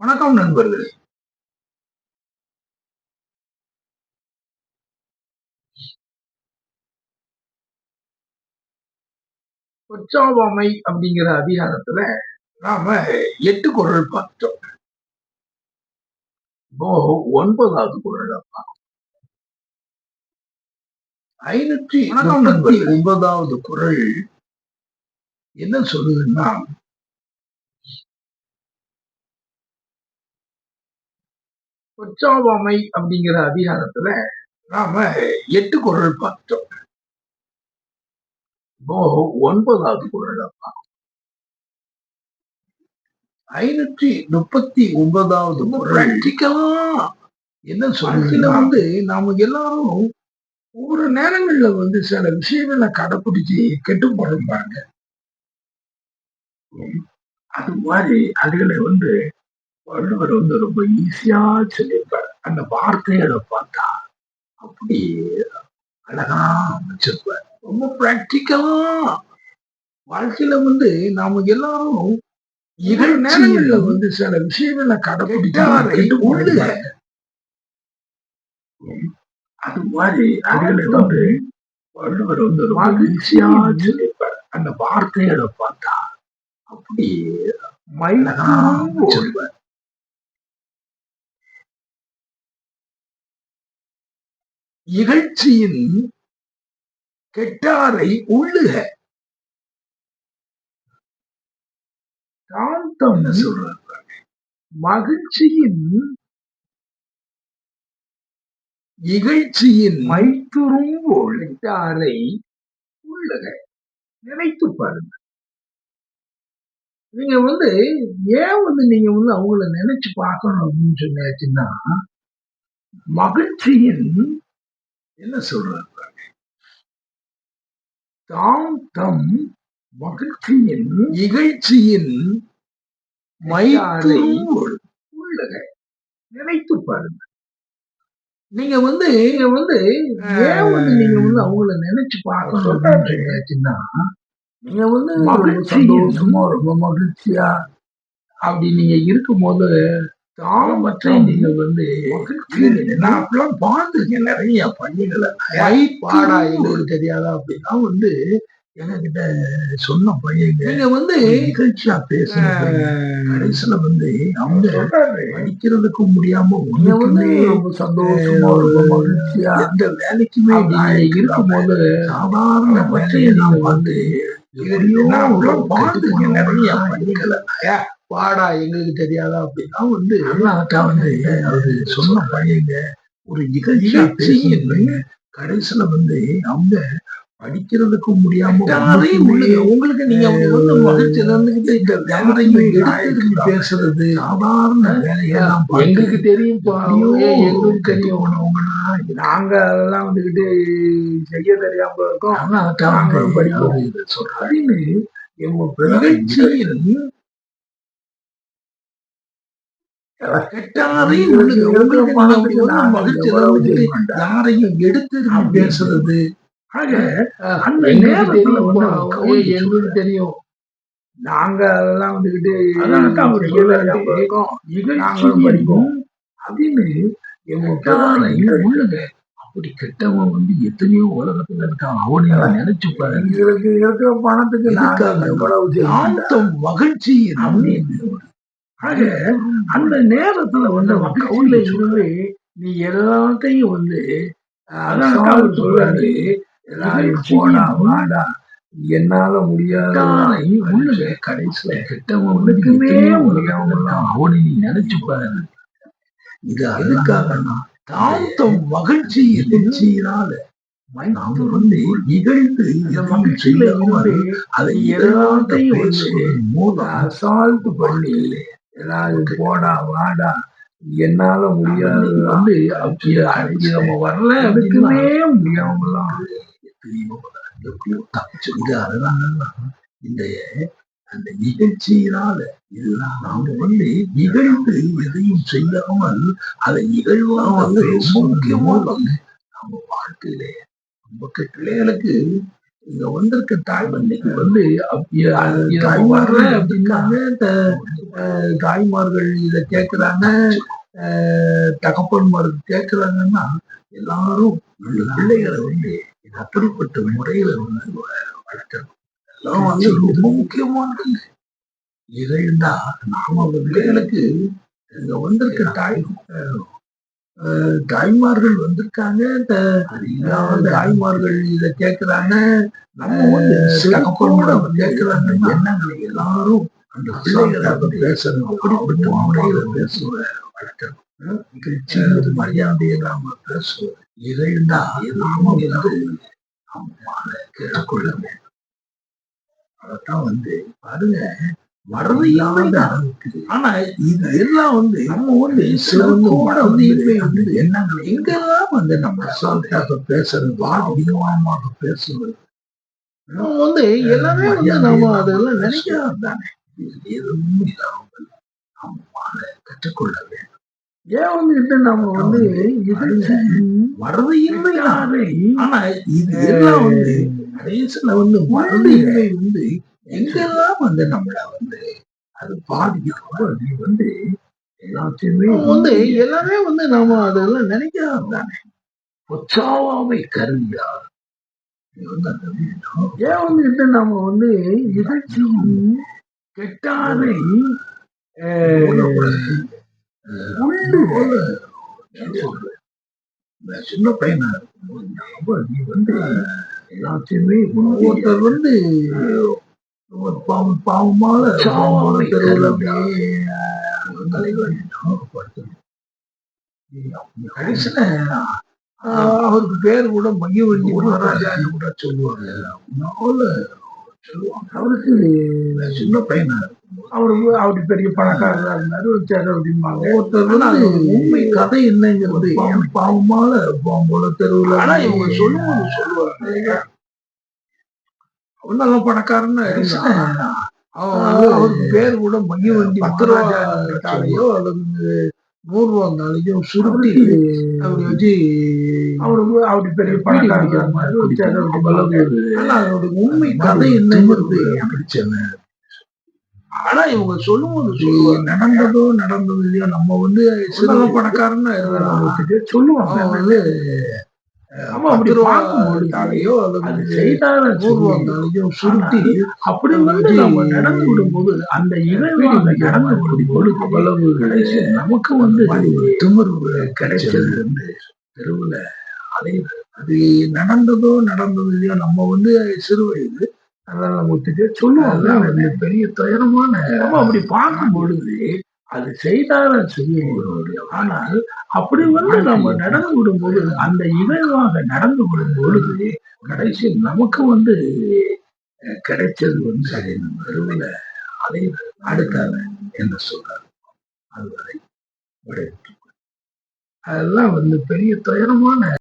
வணக்கம் நண்பர்களே. பொச்சாவாமை அப்படிங்கிற அதிகாரத்துல நாம 8 குறள் பார்த்தோம். இப்போ 9வது குறள். 539வது குறள் என்ன சொல்லுதுன்னா, பொச்சாவாமை அப்படிங்கிற அதிகாரத்துல நாம 8 குறள் பார்த்தோம். இப்போ 9வது குறள். 539வது குறள் என்ன சொல்லுதுன்னா, நாம எல்லாரும் ஒவ்வொரு நேரங்கள்ல சில விஷயங்களை கடைப்பிடிச்சு கெட்டு போடுறாங்க. அது மாதிரி அதுகளை வள்ளுவர் ரொம்ப ஈஸியா சொல்லியிருப்பாரு. அந்த வார்த்தைகளை பார்த்தா அப்படி அழகா அமைச்சிருப்பார். ரொம்ப பிராக்டிக்கலா வாழ்க்கையில நாம எல்லாரும் நேரங்கள்ல சில விஷயங்களை கடைப்பிடிச்சு உள்ளுக. அது மாதிரி அதுகளை வள்ளுவர் ரொம்ப ஈஸியா சொல்லியிருப்பார். அந்த வார்த்தைகளை பார்த்தா அப்படி சொல்வார். இகழ்ச்சியின் கெட்டாரை உள்ளுக. காந்தம் சொல்றாங்க. மகிழ்ச்சியின் இகழ்ச்சியின் மைத்துரும்போல் கெட்டாரை உள்ளுக. நினைத்து பாருங்க. நீங்க ஏன் நீங்க அவங்கள நினைச்சு பார்க்கணும் அப்படின்னு சொன்னாச்சுன்னா, மகிழ்ச்சியின் என்ன சொல்றாங்க, தாந்தம் மகிழ்ச்சியின் இகழ்ச்சியின் மைத்துரும்போல் உள்ளுக. நினைத்து பாருங்க. நீங்க ஏன் நீங்க அவங்கள நினைச்சு பார்க்கணும் அப்படின்னு சொன்னாச்சுன்னா, நீங்க சந்தோஷமா ரொம்ப மகிழ்ச்சியா அப்படி நீங்க இருக்கும்போது தாமற்ற நீங்க நான் அப்பெல்லாம் பார்த்துருக்கேன் நிறைய பள்ளிகளை. பாடா எங்களுக்கு தெரியாதா அப்படின்னா என்கிட்ட சொன்ன பையங்க. நீங்க நிகழ்ச்சியா பேசுற கடைசியில அவங்க படிக்கிறதுக்கு முடியாம ரொம்ப சந்தோஷமா ரொம்ப மகிழ்ச்சியா எந்த வேலைக்குமே இருக்கும்போது சாதாரண வேலையெல்லாம் பார்த்துருக்கேன் நிறைய பள்ளிகளை. பாடா எங்களுக்கு தெரியாதா அப்படின்னா அவரு சொன்ன பையங்க ஒரு நிகழ்ச்சியா கடைசியில அவங்க படிக்கிறதுக்கு முடியாம உங்களுக்கு நீங்க மகிழ்ச்சி பேசுறது சாதாரண வேலையெல்லாம் எங்களுக்கு தெரியும். எங்களுக்கு தெரியும். நாங்க அதெல்லாம் செய்ய தெரியாம இருக்கோம். சொல்றேன் நிகழ்ச்சியில் யாரையும் எடுத்து பேசுறது. எங்களுக்கு தெரியும். நாங்க அதெல்லாம் படிப்போம் அப்படின்னு உள்ளுங்க. அப்படி கெட்டவன் எத்தனையோ உலகத்துல இருக்கான். அவனைய நினைச்சு பாருங்க. இருக்கிற பணத்துக்கு மகிழ்ச்சி அப்படின்னு அந்த நேரத்துல கவுன்ல இருந்து நீ எல்லாத்தையும் அதான் சொல்றாரு, எல்லாரும் போனா வாடா என்னால முடியாத உள்ளுங்க. கடைசியில கெட்டவனுக்குமே முடியாம அவனை நீ நினைச்சு பாருங்க. இது அதுக்காகனா தாந்தம் மகிழ்ச்சி எதிர்ச்சியினால நாம நிகழ்ந்து மகிழ்ச்சியில அதை எல்லாத்தையும் அசால்ட் பண்ணி எல்லாரும் போடா வாடா என்னால முடியாது நம்ம வரல அதுக்குமே முடியாமலாம் எப்படியோ தப்பிச்சு. அதுதான் இந்த அந்த நிகழ்ச்சியினால இதெல்லாம் நாம நிகழ்ந்து எதையும் செய்யாமல் அதை நிகழ்வாக ரொம்ப முக்கியமா நம்ம வாழ்க்கையிலே நமக்கு பிள்ளைகளுக்கு இங்க வந்திருக்க இன்னைக்கு வந்து தாய்மார்கள் அப்படின்னாங்க தாய்மார்கள் இத கேட்கிறாங்க, தகப்பன்மார்கள் கேட்கிறாங்கன்னா எல்லாரும் அந்த பிள்ளைகளை வந்து அப்படிப்பட்ட முறையில வந்து வளர்க்கணும். எல்லாம் வந்து ரொம்ப முக்கியமானது. இதைதான் நாம அந்த பிள்ளைகளுக்கு இங்க வந்திருக்க தாய்மார்கள் வந்திருக்காங்க, தாய்மார்கள் இத கேட்கிறாங்க, நம்ம வந்து தகப்பனோட கேட்கிறாங்க எண்ணங்களை எல்லாரும் அந்த பிள்ளைகளை பேசணும். அப்படிப்பட்ட முறையில பேசுவ வளர்க்கணும். நிகழ்ச்சி மரியாதையை நாம பேசுவோம். இதைதான் நாம வந்து நம்மால கேட்டுக்கொள்ள வேண்டும். அதான் வந்து பாருங்க, வர்றது அளவுக்கு. ஆனா இது எல்லாம் வந்து நம்ம வந்து சிறப்போட வந்து எண்ணங்கள் எங்கெல்லாம் வந்து நம்ம சால்ட்டாக பேசுறது, அதிகமாக பேசுவது, நம்ம வந்து எல்லாமே வந்து நம்ம அதெல்லாம் நினைக்கிறது தானே. எதுவும் இல்லாமல் நம்மால கற்றுக்கொள்ள வேண்டும். ஏன் வந்து நம்ம வந்து வர்றது இல்லை. ஆனா இது எல்லாம் வந்து கடைசியில வந்து வர்றது இல்லை வந்து எங்கெல்லாம் வந்து நம்மள வந்து அது பாதிக்கிறோம். நீ வந்து எல்லாத்தையுமே வந்து எல்லாமே வந்து நாம அதெல்லாம் நினைக்கிறது தானே. பொச்சாவாமை கருவியா ஏன் வந்து நம்ம வந்து நிகழ்ச்சியும் கெட்டாரை சின்ன பையனா இருக்கும்போது நீ வந்து எல்லாத்தையுமே ஒருத்தர் வந்து பாவமான கடைசியில அவருக்கு பேர் கூட மகிழ்வண்டி மகாராஜான்னு கூட சொல்லுவாங்க. அவருக்கு சின்ன பையனா அவருக்கு அப்படி பெரிய பணக்காரரா இருந்தாரு, வச்சாரு அப்படிம்பாங்க. ஒருத்தர் உண்மை கதை என்னங்கிறது பாவமான போல தெருவில். ஆனா இவங்க சொல்லுவாங்க நல்ல பணக்காரன்னு அவருக்கு பேர் கூட மகிழ்வண்டி 10 ரூபாயோ அல்லது 100 ரூபாயும் சுருட்டி அப்படி வச்சு அவருக்கு அப்படி பெரிய பணக்காரங்கிற மாதிரி வச்சாரு. ஆனா அதோட உண்மை கதை என்னங்கிறது எனக்கு. ஆனா இவங்க சொல்லும்போது நடந்ததோ இல்லையோ நம்ம வந்து சில பணக்காரன்னு சொல்லுவாங்க. வந்து ஆமா அப்படி பார்க்கும்போது அது செய்தால பூர்வங்களையும் சுருட்டி அப்படி வந்து நம்ம நடந்து விடும்போது அந்த இறைவாக நடந்து விடும்போது அவ்வளவு நமக்கு வந்து திமிர்வு கிடைச்சது வந்து தெருவுல அலையுது. அது நடந்ததோ இல்லையோ நம்ம வந்து சிறு வயது அதெல்லாம் நம்ம சொல்லுவாங்க. பெரிய துயரமான நம்ம அப்படி பார்க்கும் பொழுது அது செய்தால செய்ய. ஆனால் அப்படி வந்து நம்ம நடந்து விடும்போது அந்த இகழ்வாக நடந்து விடும் பொழுது கடைசி நமக்கு வந்து கிடைச்சது வந்து தெருவில் அதை அடுத்தாங்க என்று சொல்றாரு. அதுவரை அதெல்லாம் வந்து பெரிய துயரமான